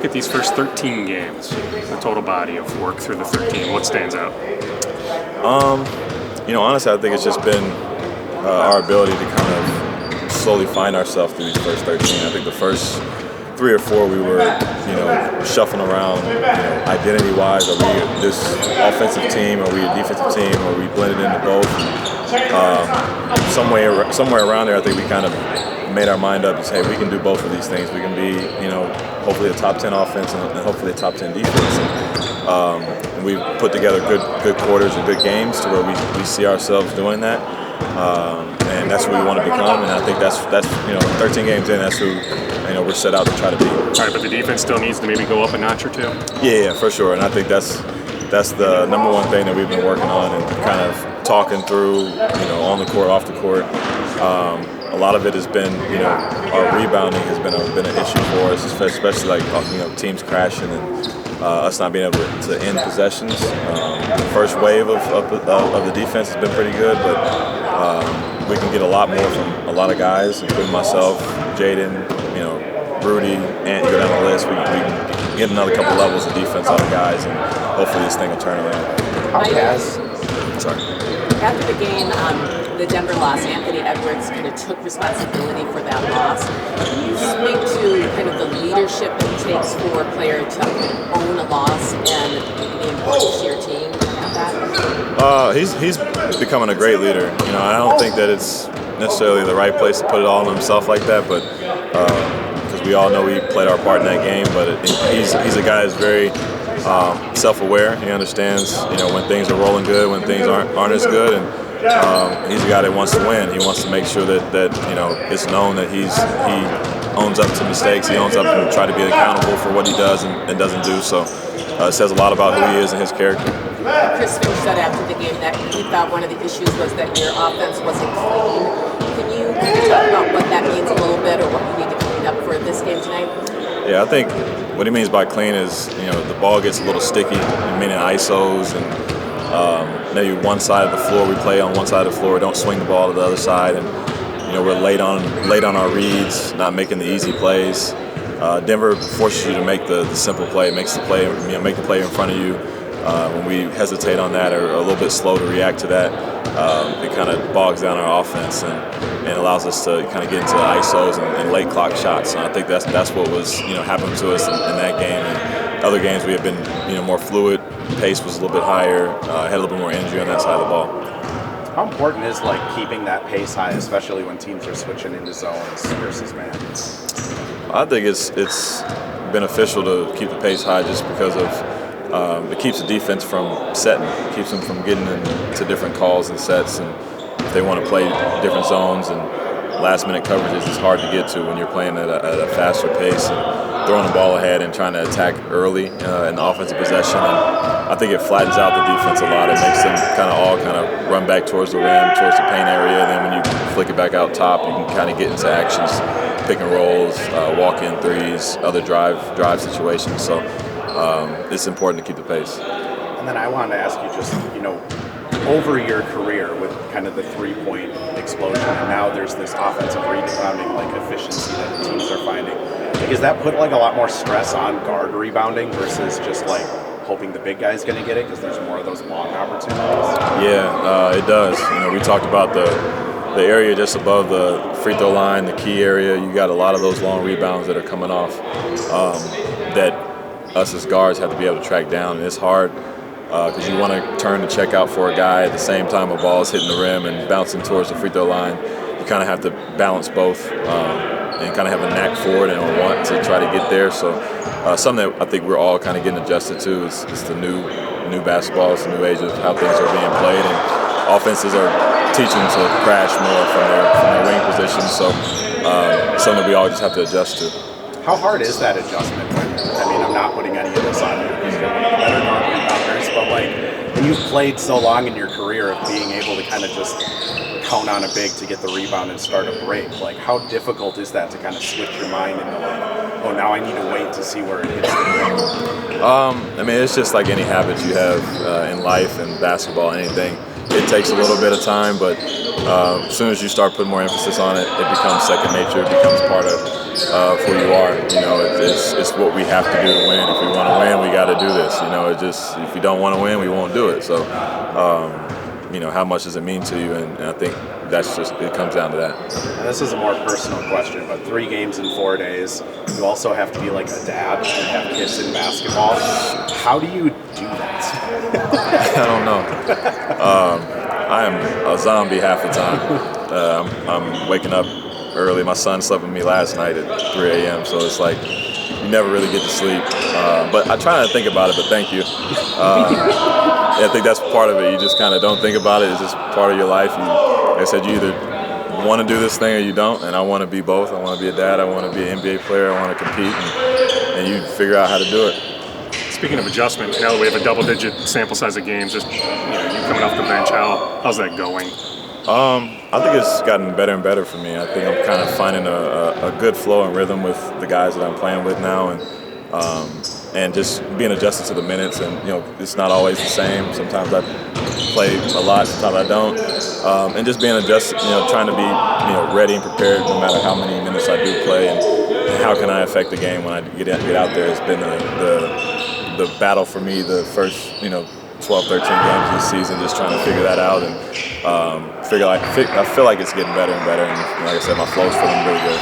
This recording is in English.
look at these first 13 games, the total body of work through the 13, what stands out? Honestly, I think it's just been our ability to kind of slowly find ourselves through these first 13. I think the first 3 or 4 we were, shuffling around, identity-wise. Are we this offensive team? Are we a defensive team? Are we blended into both? Somewhere around there, I think we kind of made our mind up and say, hey, we can do both of these things. We can be, hopefully a top 10 offense and hopefully a top 10 defense. And we put together good quarters and good games to where we see ourselves doing that. And that's what we want to become. And I think that's 13 games in, that's who we're set out to try to be. All right, but the defense still needs to maybe go up a notch or two? Yeah, for sure. And I think that's the number one thing that we've been working on and kind of talking through, on the court, off the court. A lot of it has been, our rebounding has been an issue for us, especially teams crashing and us not being able to end possessions. The first wave of the defense has been pretty good, but we can get a lot more from a lot of guys, including myself, Jaden, Rudy, and go down the list. We can get another couple levels of defense out of guys, and hopefully this thing will turn around. After the game, the Denver loss, Anthony Edwards kind of took responsibility for that loss. Can you speak to kind of the leadership it takes for a player to own a loss and the importance to your team at that? He's becoming a great leader. I don't think that it's necessarily the right place to put it all on himself like that, but because we all know we played our part in that game. But he's a guy that's very self-aware. He understands, when things are rolling good, when things aren't as good, and he's a guy that wants to win. He wants to make sure that it's known that he owns up to mistakes. He owns up and try to be accountable for what he does and doesn't do. So it says a lot about who he is and his character. Chris Finch said after the game that he thought one of the issues was that your offense wasn't clean. Can you talk about what that means a little bit, or what you need to clean up for this game tonight? Yeah, I think what he means by clean is, the ball gets a little sticky, meaning ISOs, and maybe one side of the floor, we play on one side of the floor, don't swing the ball to the other side, and we're late on our reads, not making the easy plays. Denver forces you to make the simple play, makes the play, make the play in front of you. When we hesitate on that or are a little bit slow to react to that, it kind of bogs down our offense and allows us to kind of get into ISOs and late clock shots. And I think that's what was happening to us in that game. And other games we have been more fluid. Pace was a little bit higher. Had a little bit more energy on that side of the ball. How important is keeping that pace high, especially when teams are switching into zones versus man? I think it's beneficial to keep the pace high just because of it keeps the defense from setting, it keeps them from getting into different calls and sets, and if they want to play different zones and last-minute coverages, it's hard to get to when you're playing at a faster pace and throwing the ball ahead and trying to attack early in the offensive possession. And I think it flattens out the defense a lot. It makes them all run back towards the rim, towards the paint area. Then when you flick it back out top, you can kind of get into actions, pick and rolls, walk-in threes, other drive situations. So it's important to keep the pace. And then I wanted to ask you just, over your career with kind of the three-point explosion, and now there's this offensive rebounding efficiency that the teams are finding. Does that put a lot more stress on guard rebounding versus just hoping the big guy's going to get it because there's more of those long opportunities? Yeah, it does. We talked about the area just above the free throw line, the key area. You got a lot of those long rebounds that are coming off that us as guards have to be able to track down, and it's hard because you want to turn to check out for a guy at the same time a ball is hitting the rim and bouncing towards the free throw line. You kind of have to balance both and kind of have a knack for it and a want to try to get there. So something that I think we're all kind of getting adjusted to is the new basketball, it's the new age of how things are being played, and offenses are teaching to crash more from their wing position. So something that we all just have to adjust to. How hard is that adjustment? I'm not putting any of this on you because you're one of the better guard rebounders, but when you've played so long in your career of being able to kind of just count on a big to get the rebound and start a break, how difficult is that to kind of switch your mind into now I need to wait to see where it hits the rim? It's just like any habits you have in life and basketball, anything. It takes a little bit of time, but as soon as you start putting more emphasis on it, it becomes second nature. It becomes part of of who you are. It's what we have to do to win. If we want to win, we got to do this. If we don't want to win, we won't do it. So, how much does it mean to you? And I think it comes down to that. And this is a more personal question, but 3 games in 4 days. You also have to be like a dad and have kids in basketball. How do you do that? I don't know. I am a zombie half the time. I'm waking up early. My son slept with me last night at 3 a.m., so it's like you never really get to sleep. But I try not to think about it, but thank you. I think that's part of it. You just kind of don't think about it. It's just part of your life. Like I said, you either want to do this thing or you don't, and I want to be both. I want to be a dad. I want to be an NBA player. I want to compete, and you figure out how to do it. Speaking of adjustment, now that we have a double-digit sample size of games, just you coming off the bench, how's that going? I think it's gotten better and better for me. I think I'm kind of finding a good flow and rhythm with the guys that I'm playing with now, and just being adjusted to the minutes. And it's not always the same. Sometimes I play a lot, sometimes I don't. And just being adjusted, trying to be ready and prepared no matter how many minutes I do play, and how can I affect the game when I get out there. It's been the battle for me the first 12, 13 games this season, just trying to figure that out, and I feel like it's getting better and better, and like I said, my flow's feeling really good.